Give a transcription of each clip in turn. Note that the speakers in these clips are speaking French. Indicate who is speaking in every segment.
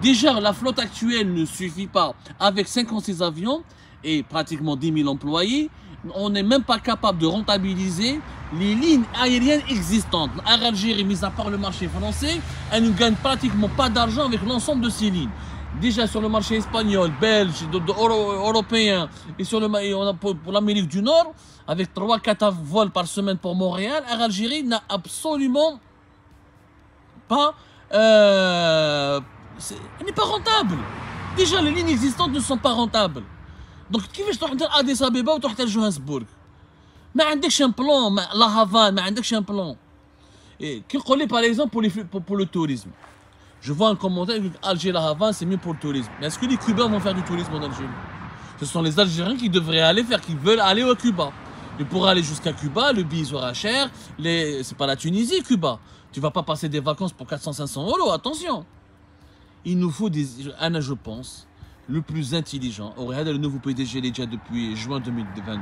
Speaker 1: Déjà, la flotte actuelle ne suffit pas. Avec 56 avions et pratiquement 10 000 employés, on n'est même pas capable de rentabiliser les lignes aériennes existantes. Air Algérie, mis à part le marché français, elle ne gagne pratiquement pas d'argent avec l'ensemble de ces lignes. Déjà sur le marché espagnol, belge, européen et pour l'Amérique du Nord, avec 3-4 vols par semaine pour Montréal, Air Algérie n'a absolument pas... elle n'est pas rentable. Déjà, les lignes existantes ne sont pas rentables. Donc, كيفاش تروح لأديس أبيبا وتروح لجوهانسبورغ؟ ما عندكش un plan, لا هافان ما عندكش un plan. Et كي نقول لي par exemple pour le tourisme. Je vois un commentaire que Alger la Havane c'est mieux pour le tourisme. Mais est-ce que les Cubains vont faire du tourisme en Algérie? Ce sont les Algériens qui devraient aller faire, qui veulent aller au Cuba. Et pour aller jusqu'à Cuba, le billet sera cher. C'est pas la Tunisie, Cuba. Tu vas pas passer des vacances pour 400-500 €, attention. Il nous faut je pense, le plus intelligent. Le nouveau PDG déjà depuis juin 2022.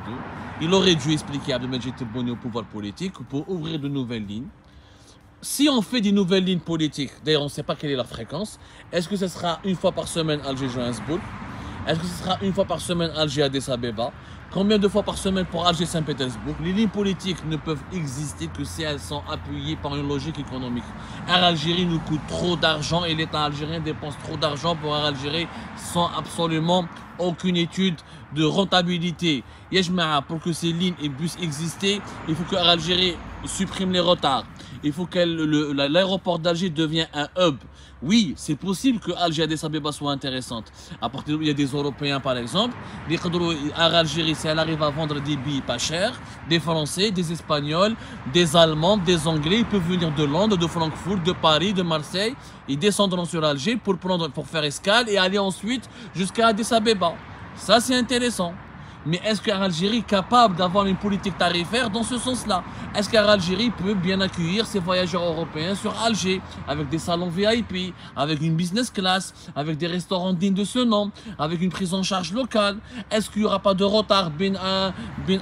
Speaker 1: Il aurait dû expliquer à Abdelmajid Tebboune au pouvoir politique pour ouvrir de nouvelles lignes. Si on fait des nouvelles lignes politiques, d'ailleurs on ne sait pas quelle est la fréquence, est-ce que ce sera une fois par semaine Alger-Johannesburg? Est-ce que ce sera une fois par semaine Alger-Addis Abeba? Combien de fois par semaine pour Alger-Saint-Pétersbourg? Les lignes politiques ne peuvent exister que si elles sont appuyées par une logique économique. Air Algérie nous coûte trop d'argent et l'État algérien dépense trop d'argent pour Air Algérie sans absolument aucune étude de rentabilité. Pour que ces lignes puissent exister, il faut que Air Algérie supprime les retards. Il faut que l'aéroport d'Alger devienne un hub. Oui, c'est possible que Alger Addis Abeba soit intéressante. À partir d'où il y a des Européens par exemple. Air Algérie, si elle arrive à vendre des billets pas chers, des Français, des Espagnols, des Allemands, des Anglais, ils peuvent venir de Londres, de Francfort, de Paris, de Marseille. Ils descendront sur Alger pour faire escale et aller ensuite jusqu'à Addis Abeba. Ça c'est intéressant. Mais est-ce qu'Air Algérie est capable d'avoir une politique tarifaire dans ce sens-là? Est-ce qu'Air Algérie peut bien accueillir ses voyageurs européens sur Alger, avec des salons VIP, avec une business class, avec des restaurants dignes de ce nom, avec une prise en charge locale? Est-ce qu'il n'y aura pas de retard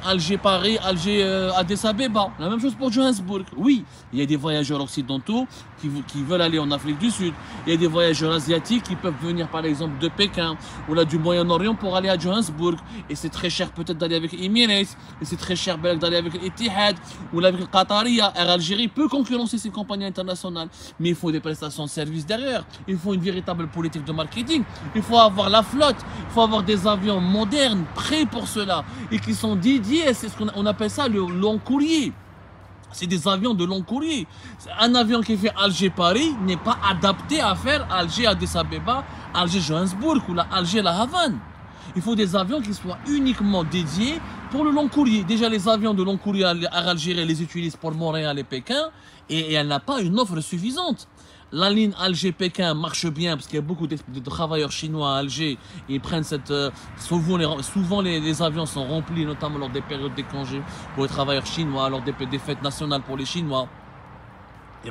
Speaker 1: Alger-Paris, Alger-Addis Abeba? La même chose pour Johannesburg. Oui, il y a des voyageurs occidentaux qui veulent aller en Afrique du Sud. Il y a des voyageurs asiatiques qui peuvent venir par exemple de Pékin ou là du Moyen-Orient pour aller à Johannesburg. Et c'est très cher peut-être d'aller avec Emirates, et c'est très cher d'aller avec l'Etihad ou avec le Qataria. Air Algérie peut concurrencer ces compagnies internationales, mais il faut des prestations de services derrière. Il faut une véritable politique de marketing. Il faut avoir la flotte, il faut avoir des avions modernes, prêts pour cela, et qui sont dédiés, c'est ce qu'on appelle ça le long courrier. C'est des avions de long courrier. Un avion qui fait Alger-Paris n'est pas adapté à faire Alger-Addis Abeba, Alger-Johannesburg ou Alger-La Havane. Il faut des avions qui soient uniquement dédiés pour le long courrier. Déjà, les avions de long courrier à Algérie les utilisent pour Montréal et Pékin et elle n'a pas une offre suffisante. La ligne Alger-Pékin marche bien parce qu'il y a beaucoup de travailleurs chinois à Alger. Ils prennent souvent les avions sont remplis, notamment lors des périodes des congés pour les travailleurs chinois, lors des fêtes nationales pour les Chinois. Ils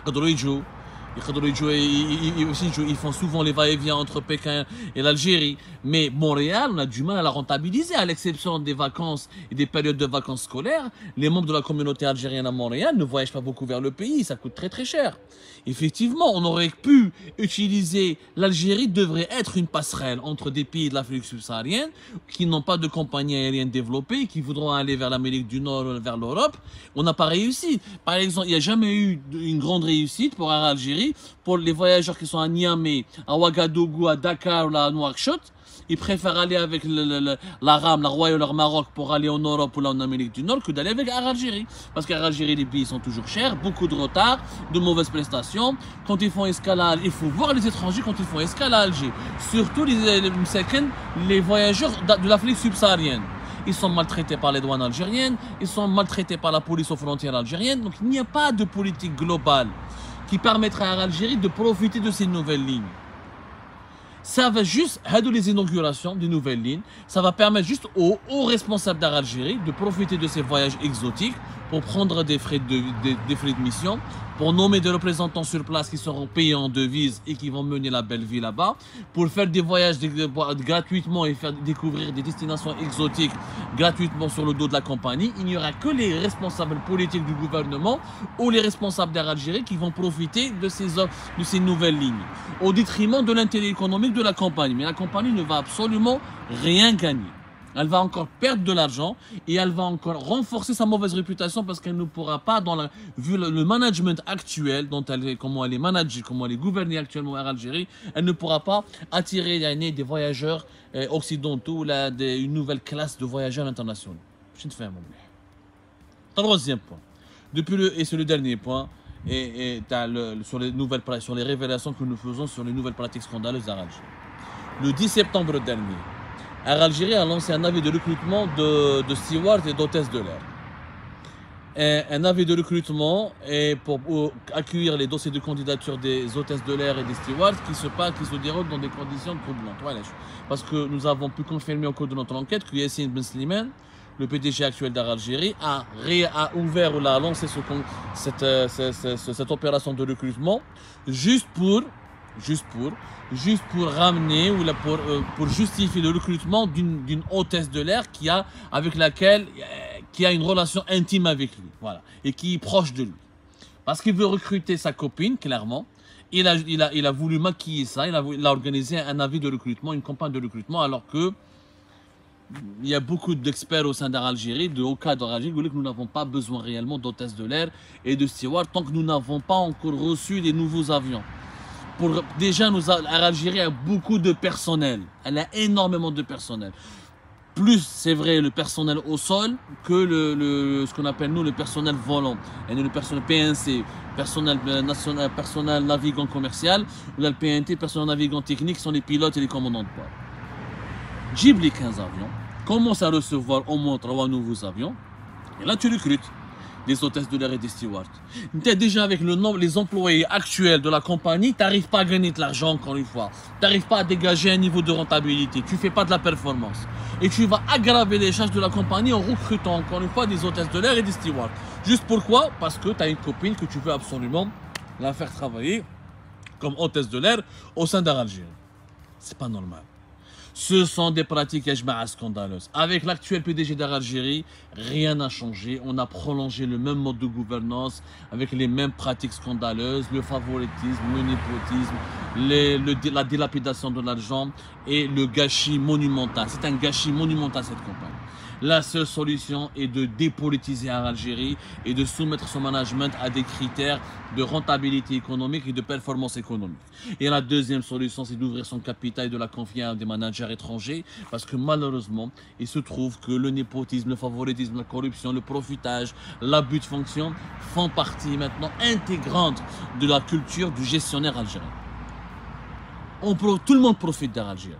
Speaker 1: font souvent les va-et-vient entre Pékin et l'Algérie. Mais Montréal, on a du mal à la rentabiliser, à l'exception des vacances et des périodes de vacances scolaires. Les membres de la communauté algérienne à Montréal ne voyagent pas beaucoup vers le pays, ça coûte très très cher. Effectivement, on aurait pu utiliser, l'Algérie devrait être une passerelle entre des pays de l'Afrique subsaharienne qui n'ont pas de compagnie aérienne développée, qui voudront aller vers l'Amérique du Nord, vers l'Europe. On n'a pas réussi. Par exemple, il n'y a jamais eu une grande réussite pour Air Algérie, pour les voyageurs qui sont à Niamey, à Ouagadougou, à Dakar ou à Nouakchott. Ils préfèrent aller avec la RAM, la Royal Air Maroc pour aller en Europe ou là en Amérique du Nord que d'aller avec Air Algérie. Parce qu'Air Algérie, les billets sont toujours chers, beaucoup de retard, de mauvaises prestations. Quand ils font escale à Alger, il faut voir les étrangers quand ils font escale à Alger. Surtout les voyageurs de l'Afrique subsaharienne. Ils sont maltraités par les douanes algériennes, ils sont maltraités par la police aux frontières algériennes. Donc il n'y a pas de politique globale qui permettra à l'Algérie de profiter de ces nouvelles lignes. Ça va juste, les inaugurations des nouvelles lignes, ça va permettre juste aux responsables d'Air Algérie de profiter de ces voyages exotiques pour prendre des frais de mission, pour nommer des représentants sur place qui seront payés en devises et qui vont mener la belle vie là-bas, pour faire des voyages gratuitement et faire découvrir des destinations exotiques gratuitement sur le dos de la compagnie. Il n'y aura que les responsables politiques du gouvernement ou les responsables d'Air Algérie qui vont profiter de ces nouvelles lignes, au détriment de l'intérêt économique de la compagnie. Mais la compagnie ne va absolument rien gagner. Elle va encore perdre de l'argent et elle va encore renforcer sa mauvaise réputation parce qu'elle ne pourra pas, vu le management actuel, comment elle est managée, comment elle est gouvernée actuellement à Algérie, elle ne pourra pas attirer des voyageurs occidentaux, une nouvelle classe de voyageurs internationaux. Je ne fais un troisième point. Et c'est le dernier point, sur les révélations que nous faisons sur les nouvelles pratiques scandaleuses d'Air Algérie. Le 10 septembre dernier, Air Algérie a lancé un avis de recrutement de stewards et d'hôtesses de l'air. Un avis de recrutement pour accueillir les dossiers de candidature des hôtesses de l'air et des stewards qui se déroulent dans des conditions troublantes. Voilà. Parce que nous avons pu confirmer au cours de notre enquête que Yassine Ben Slimane, le PDG actuel d'Air Algérie, a ouvert ou a lancé cette opération de recrutement juste pour ramener ou pour justifier le recrutement d'une hôtesse de l'air qui a une relation intime avec lui, voilà, et qui est proche de lui. Parce qu'il veut recruter sa copine, clairement. Il a voulu maquiller ça, il a organisé un avis de recrutement, une campagne de recrutement, alors que il y a beaucoup d'experts au sein d'Air Algérie, de hauts cadres d'Air Algérie, que nous n'avons pas besoin réellement d'hôtesse de l'air et de stewards tant que nous n'avons pas encore reçu des nouveaux avions. Déjà, Air Algérie a beaucoup de personnel. Elle a énormément de personnel. Plus, c'est vrai, le personnel au sol que ce qu'on appelle, nous, le personnel volant. Et le personnel PNC, personnel navigant commercial, ou là, le PNT, personnel navigant technique, sont les pilotes et les commandants de bord. Jibe les 15 avions, commence à recevoir au moins 3 nouveaux avions, et là, tu recrutes des hôtesses de l'air et des stewards. Déjà avec les employés actuels de la compagnie, tu n'arrives pas à gagner de l'argent encore une fois. Tu n'arrives pas à dégager un niveau de rentabilité. Tu ne fais pas de la performance. Et tu vas aggraver les charges de la compagnie en recrutant encore une fois des hôtesses de l'air et des stewards. Juste pourquoi? Parce que tu as une copine que tu veux absolument la faire travailler comme hôtesse de l'air au sein d'Air Algérie. C'est pas normal. Ce sont des pratiques scandaleuses. Avec l'actuel PDG d'Air Algérie, rien n'a changé. On a prolongé le même mode de gouvernance avec les mêmes pratiques scandaleuses, le favoritisme, le népotisme, la dilapidation de l'argent et le gâchis monumental. C'est un gâchis monumental cette campagne. La seule solution est de dépolitiser Air Algérie et de soumettre son management à des critères de rentabilité économique et de performance économique. Et la deuxième solution, c'est d'ouvrir son capital et de la confier à des managers étrangers parce que malheureusement, il se trouve que le népotisme, le favoritisme, la corruption, le profitage, l'abus de fonction font partie maintenant intégrante de la culture du gestionnaire algérien. Tout le monde profite d'Air Algérie.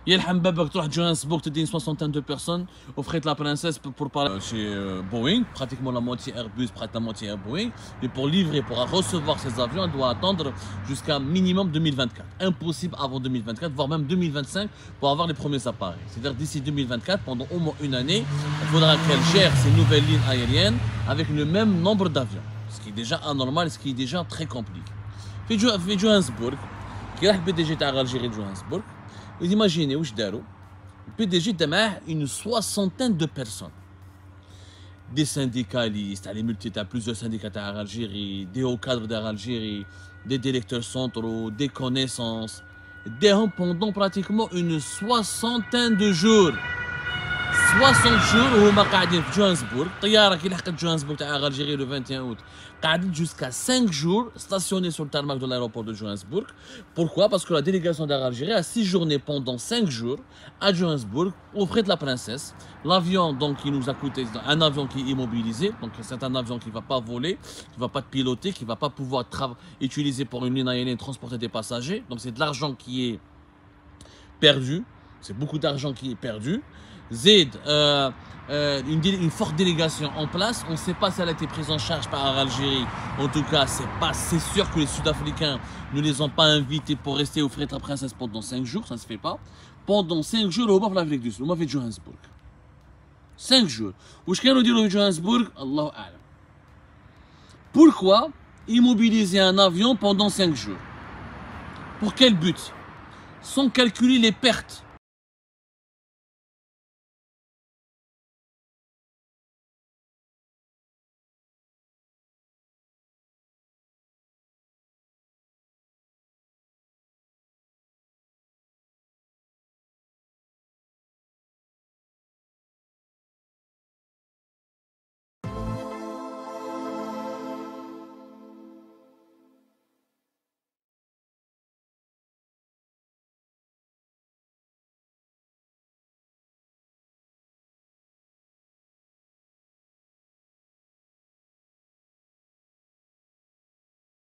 Speaker 1: Il y a le Hambabak, tu vas à Johannesburg, tu as une soixantaine de personnes au frais de la princesse pour parler chez Boeing, pratiquement la moitié Airbus, pratiquement la moitié Boeing. Et pour livrer, pour recevoir ces avions, elle doit attendre jusqu'à minimum 2024. Impossible avant 2024, voire même 2025 pour avoir les premiers appareils. C'est-à-dire d'ici 2024, pendant au moins une année, il faudra qu'elle gère ces nouvelles lignes aériennes avec le même nombre d'avions. Ce qui est déjà anormal et ce qui est déjà très compliqué. Fait Johannesburg, qui est le PDG d'Air Algérie de Johannesburg. Vous imaginez où je dis, le PDG a une soixantaine de personnes. Des syndicalistes, plusieurs syndicats d'Air Algérie, des hauts cadres d'Air Algérie, des directeurs centraux, des connaissances, pendant pratiquement une soixantaine de jours. 60 jours وهما قاعدين في جوهانسبورغ طياره كي لحقت جوهانسبورغ تاع الجيري le 21 août قاعدين jusqu'à 5 jours stationnés sur le tarmac de l'aéroport de Johannesburg. Pourquoi? Parce que la délégation d'Air Algérie a séjourné pendant 5 jours à Johannesburg aux frais de la princesse. L'avion donc qui nous a coûté, un avion qui est immobilisé, donc c'est un avion qui ne va pas voler, qui ne va pas piloter, qui ne va pas pouvoir utiliser pour une ligne aérienne transporter des passagers. Donc c'est de l'argent qui est perdu, c'est beaucoup d'argent qui est perdu. Zed, une forte délégation en place. On ne sait pas si elle a été prise en charge par Algérie. En tout cas, c'est sûr que les Sud-Africains ne les ont pas invités pour rester aux frais de la princesse pendant 5 jours. Ça ne se fait pas. Pendant 5 jours, on va faire l'Afrique du Sud, on va faire Johannesburg. 5 jours. واش كانوا يديروا في Johannesburg الله أعلم. Pourquoi immobiliser un avion pendant 5 jours? Pour quel but? Sans calculer les pertes